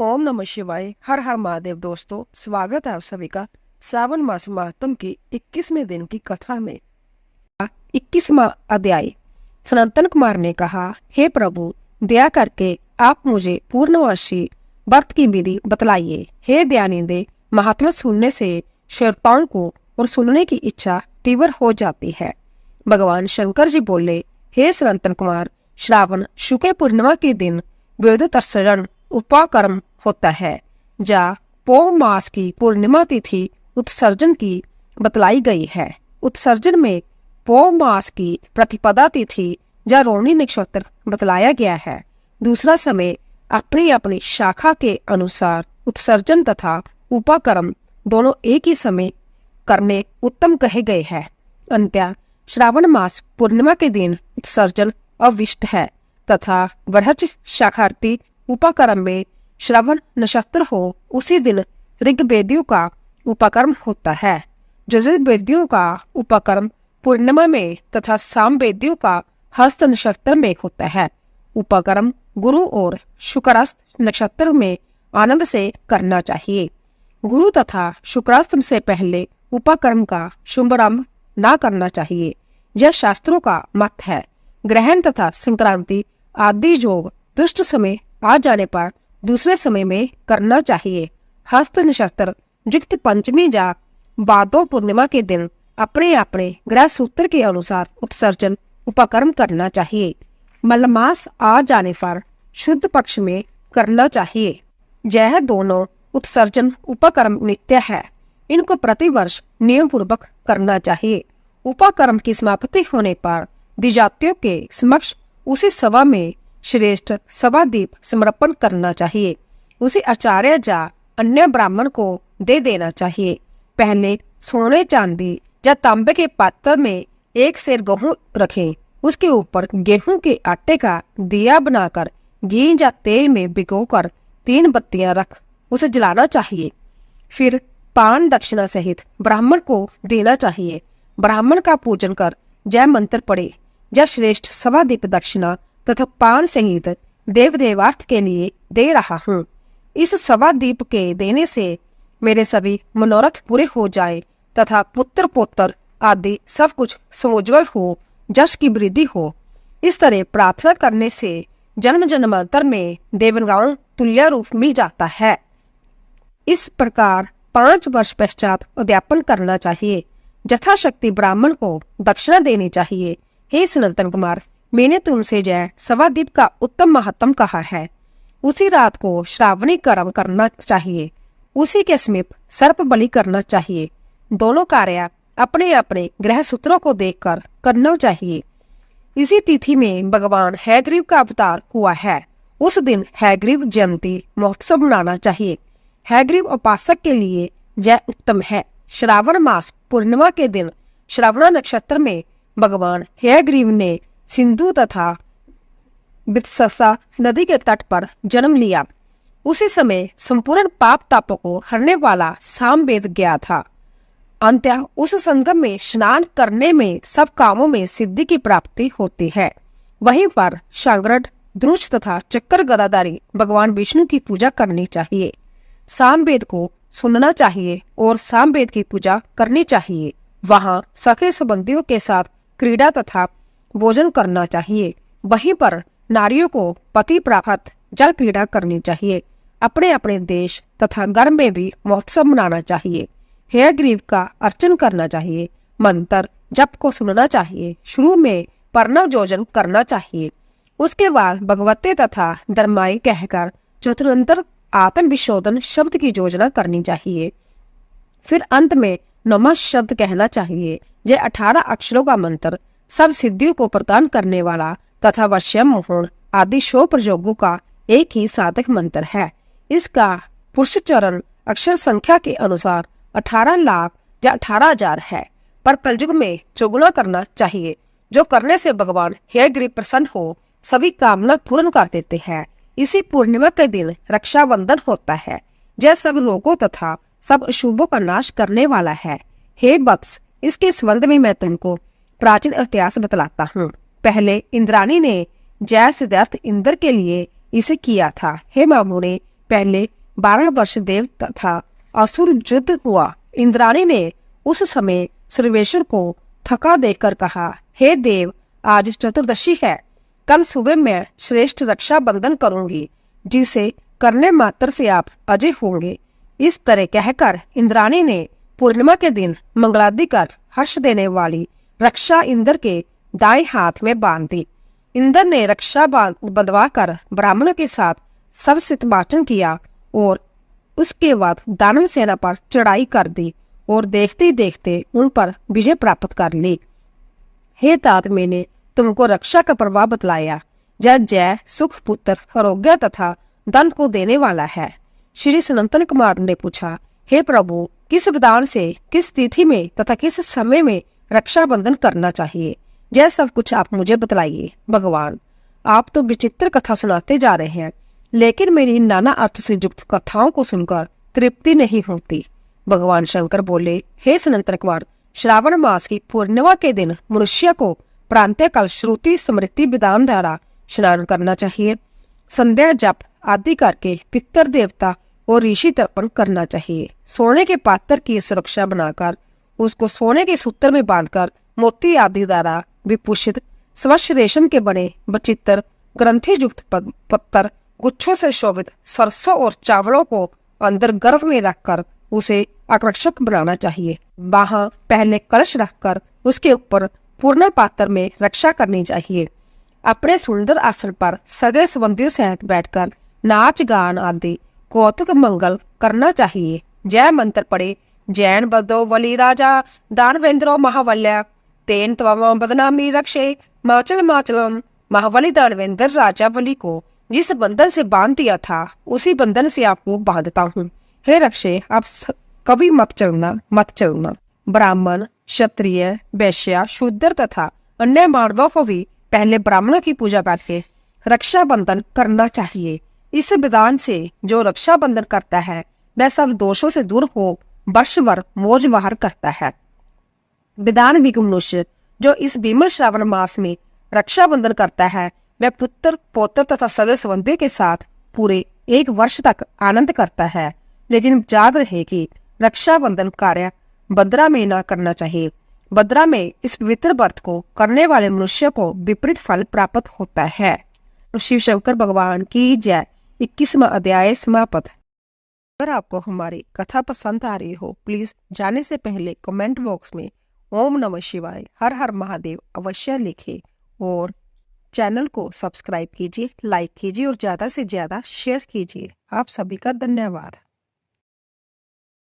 ओम नमः शिवाय। हर हर महादेव। दोस्तों, स्वागत है आप सभी का सावन मास महात्म की 21वें दिन की कथा में। 21वां अध्याय। सनातन कुमार ने कहा, हे प्रभु, दया करके आप मुझे पूर्णवासी व्रत की विधि बतलाइए। हे दयानिधे, महात्मा सुनने से श्रोताओं को और सुनने की इच्छा तीव्र हो जाती है। भगवान शंकर जी बोले, हे सनातन कुमार, श्रावण शुक्ल पूर्णिमा के दिन वेदोत्सर्जन उपाकर्म होता है। जा पौष मास की पूर्णिमा तिथि उत्सर्जन की बतलाई गई है। उत्सर्जन में पौष मास की प्रतिपदा तिथि या रोहिणी नक्षत्र बतलाया गया है। दूसरा समय अपनी अपनी शाखा के अनुसार उत्सर्जन तथा उपाकर्म दोनों एक ही समय करने उत्तम कहे गए हैं। अंत्य श्रावण मास पूर्णिमा के दिन उत्सर्जन अविष्ट है तथा बृहस्पति शाखार्थी उपाकर्म में श्रवण नक्षत्र हो उसी दिन ऋग्वेदियों का उपाकर्म होता है। जो ऋग्वेदियों का उपाकर्म पूर्णिमा में तथा सामवेदियों का हस्त नक्षत्र में होता है। उपाकर्म गुरु और शुक्रास्त नक्षत्र में आनंद से करना चाहिए। गुरु तथा शुक्रास्त से पहले उपाकर्म का शुभारंभ न करना चाहिए। यह शास्त्रों का मत है। ग्रहण तथा संक्रांति आदि योग दुष्ट समय आ जाने पर दूसरे समय में करना चाहिए। हस्त नक्षत्र युक्त पंचमी या भादौ पूर्णिमा के दिन अपने अपने ग्रह सूत्र के अनुसार उत्सर्जन उपाकर्म करना चाहिए। मलमास आ जाने पर शुद्ध पक्ष में करना चाहिए। यह दोनों उत्सर्जन उपाकर्म नित्य है। इनको प्रतिवर्ष नियम पूर्वक करना चाहिए। उपाकर्म की समाप्ति होने पर द्विजातियों के समक्ष उसी सभा में श्रेष्ठ सभा दीप समर्पण करना चाहिए। उसी आचार्य या अन्य ब्राह्मण को दे देना चाहिए। पहले सोने चांदी या तांबे के पात्र में एक सेर गेहूं रखें। उसके ऊपर गेहूं के आटे का दिया बनाकर घी या तेल में भिगोकर 3 बत्तियां रख उसे जलाना चाहिए। फिर पान दक्षिणा सहित ब्राह्मण को देना चाहिए। ब्राह्मण का पूजन कर जय मंत्र पढ़े। जय श्रेष्ठ सभा दीप दक्षिणा तथा पान सहित देव देवार्थ के लिए दे रहा हूँ। इस सभा दीप के देने से मेरे सभी मनोरथ पूरे हो जाए तथा पुत्र पौत्र आदि सब कुछ समोज्वल हो, जश की वृद्धि हो। इस तरह प्रार्थना करने से जन्म जन्मांतर में देवगण तुल्य रूप मिल जाता है। इस प्रकार 5 वर्ष पश्चात अध्यापन करना चाहिए। यथाशक्ति ब्राह्मण को दक्षिणा देनी चाहिए। हे सनातन कुमार, मैंने तुमसे जय सवादीप का उत्तम महत्व कहा है। उसी रात को श्रावणी कर्म करना चाहिए। उसी के समीप सर्प बलि करना चाहिए। दोनों कार्य अपने अपने ग्रह सूत्रों को देखकर करना चाहिए। इसी तिथि में भगवान हैग्रीव का अवतार हुआ है। उस दिन हैग्रीव जयंती महोत्सव मनाना चाहिए। हैग्रीव उपासक के लिए यह उत्तम है। श्रावण मास पूर्णिमा के दिन श्रवणा नक्षत्र में भगवान हैग्रीव ने सिंधु तथा वित्ससा नदी के तट पर जन्म लिया। उसी समय संपूर्ण पाप तापों को हरने वाला सामवेद गया था। अंत्य उस संगम में स्नान करने में सब कामों में सिद्धि की प्राप्ति होती है। वहीं पर शांग्रड, द्रुज तथा चक्कर गदाधारी भगवान विष्णु की पूजा करनी चाहिए। सामवेद को सुनना चाहिए और सामवेद की पूजा करनी चाहिए। वहां सखे संबंधियों के साथ क्रीड़ा तथा भोजन करना चाहिए। वहीं पर नारियों को पति प्राप्त जल क्रीड़ा करनी चाहिए। अपने अपने देश तथा घर में भी महोत्सव मनाना चाहिए। हैग्रीव का अर्चन करना चाहिए। मंत्र जप को सुनना चाहिए। शुरू में पर्णव योजन करना चाहिए। उसके बाद भगवते तथा धर्माई कहकर चतुरंतर आत्म विशोधन शब्द की योजना करनी चाहिए। फिर अंत में नमः शब्द कहना चाहिए। यह 18 अक्षरों का मंत्र सब सिद्धियों को प्रदान करने वाला तथा वश्यम मोहन आदि 100 प्रयोगों का एक ही साधक मंत्र है। इसका पुरुष चरण अक्षर संख्या के अनुसार 18 लाख या 18,000 है, पर कलयुग में चौगुना करना चाहिए, जो करने से भगवान हैग्रीव प्रसन्न हो सभी कामना पूर्ण कर देते हैं। इसी पूर्णिमा के दिन रक्षाबंधन होता है। यह सब रोगों तथा सब अशुभों का नाश करने वाला है। हे वत्स, इसके संबंध में मैं तुमको प्राचीन इतिहास बतलाता हूँ। पहले इंद्राणी ने जय सिद्धार्थ इंद्र के लिए इसे किया था। हे मामूने, पहले 12 वर्ष देव तथा असुर युद्ध हुआ। इंद्राणी ने उस समय सर्वेश्वर को थका देकर कहा, हे देव, आज चतुर्दशी है। कल सुबह मैं श्रेष्ठ रक्षा बंधन करूंगी, जिसे करने मात्र से आप अजय होंगे। इस तरह कहकर इंद्राणी ने पूर्णिमा के दिन मंगलादि कर हर्ष देने वाली रक्षा इंद्र के दाएं हाथ में बांध दी। इंद्र ने रक्षा बंधवा कर ब्राह्मणों के साथ सब सितमाचन किया और उसके बाद दानव सेना पर चढ़ाई कर दी और देखते ही देखते उन पर विजय प्राप्त कर ली। हे तात, मैंने तुमको रक्षा का प्रभाव बतलाया। जय सुख, पुत्र, आरोग्य तथा धन को देने वाला है। श्री सनातन कुमार ने पूछा, हे प्रभु, किस विधान से, किस तिथि में तथा किस समय में रक्षा बंधन करना चाहिए? यह सब कुछ आप मुझे बतलाइए। भगवान, आप तो विचित्र कथा सुनाते जा रहे हैं, लेकिन मेरी नाना अर्थ से युक्त कथाओं को सुनकर तृप्ति नहीं होती। भगवान शंकर बोले, हे सनातन कुमार, श्रावण मास की पूर्णिमा के दिन मनुष्य को प्रातःकाल श्रुति स्मृति विधान द्वारा स्नान करना चाहिए। संध्या जप आदि करके पितर देवता और ऋषि तर्पण करना चाहिए। सोने के पात्र की सुरक्षा बनाकर उसको सोने के सूत्र में बांधकर मोती आदि द्वारा विभूषित स्वच्छ रेशम के बने बचित्र ग्रंथि युक्त पत्थर गुच्छों से शोभित सरसों और चावलों को अंदर गर्भ में रखकर उसे आकर्षक बनाना चाहिए। वहां पहले कलश रखकर उसके ऊपर पूर्ण पात्र में रक्षा करनी चाहिए। अपने सुंदर आसन पर सगे संबंधियों सहित बैठकर नाच गान आदि कौतुक मंगल करना चाहिए। जय मंत्र पढ़े। जैन बदो वली राजा दानवेंद्रो महावल्य तेन त्वम बदनामी रक्षे माचल माचलम। महावली दानवेंद्र राजा बलि को जिस बंधन से बांध दिया था, उसी बंधन से आपको बांधता हूँ। हे रक्षे, आप कभी मत चलना। ब्राह्मण, क्षत्रिय, वैश्य, शूद्र तथा अन्य मानवों को भी पहले ब्राह्मणों की पूजा करके रक्षा बंधन करना चाहिए। इस विधान से जो रक्षा बंधन करता है वह सब दोषों से दूर हो वर्ष भर मौज बहार करता है। विधान विज्ञ मनुष्य जो इस भीमन श्रावण मास में रक्षा बंधन करता है वह पुत्र, पौत्र तथा सगे संबंधियों के साथ पूरे 1 वर्ष तक आनंद करता है। लेकिन याद रहे कि रक्षा बंधन कार्य भद्रा में न करना चाहिए। भद्रा में इस पवित्र व्रत को करने वाले मनुष्य को विपरीत फल प्राप्त होता है। शिव शंकर भगवान की जय। 21वां अध्याय समाप्त। अगर आपको हमारी कथा पसंद आ रही हो, प्लीज जाने से पहले कमेंट बॉक्स में ओम नमः शिवाय, हर हर महादेव अवश्य लिखें और चैनल को सब्सक्राइब कीजिए, लाइक कीजिए और ज्यादा से ज्यादा शेयर कीजिए। आप सभी का धन्यवाद।